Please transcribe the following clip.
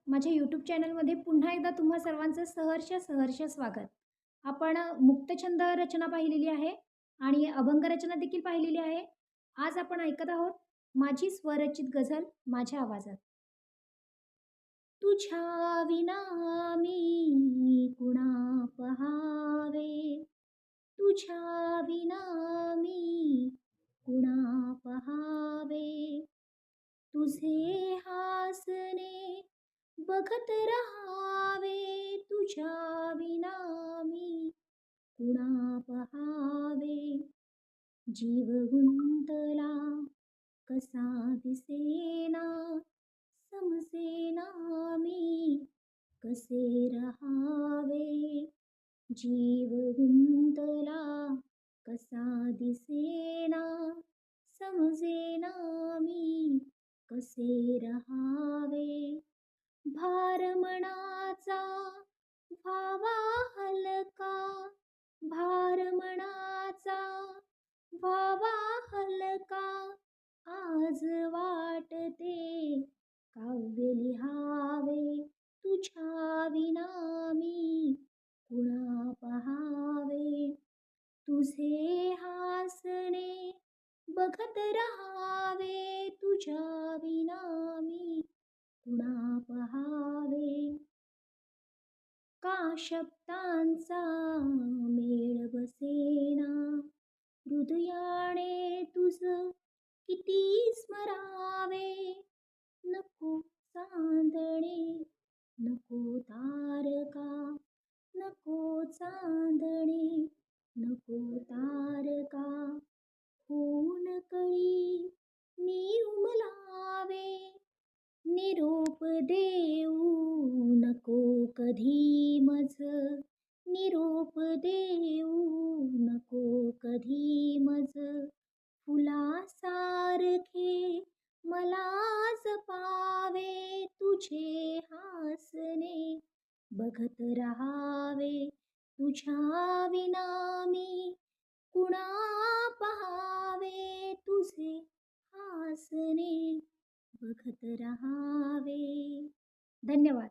माझ्या यूट्यूब चॅनलमध्ये पुन्हा एकदा तुम्हा सर्वांचं सहर्ष स्वागत. आपण मुक्तछंद रचना पाहिलेली आहे आणि अभंग रचना देखील पाहिलेली आहे. आज आपण ऐकत आहोत माझी स्वरचित गझल माझ्या आवाजात. तुझ्या विना मी कुणा पहावे, तुझ्या विना मी कुणा पहावे, तुझे हासणे बघत रहावे, तुझ्या विना मी कुणा पहावे. जीव गुंतला कसा दिसेना, समजेना मी कसे रहावे. जीव गुंतला कसा दिसेना, समजेना मी कसे रहावे. भार मनाचा व्हावा हलका, भार मनाचा व्हावा हलका, आज वाटते काव्य लिहावे. तुझ्या विना मी कुणा पहावे, तुझे हासणे बघत रहावे, तुझ्या विना मी कुणा पहावे. का शब्दांचा मेळ बसेना, हृदयाने तुझ किती स्मरावे. नको चांदणे नको तारका, नको चांदणे नको तारका, होऊन कळी मी उमलावे. निरोप देऊ नको कधी मज, निरोप देऊ नको कधी मज, फुलासारखे मला जपावे. तुझे हासणे बघत रहावे, तुझ्या विना मी कुणा पहावे. तुझे हासणे बघत रहावे. धन्यवाद.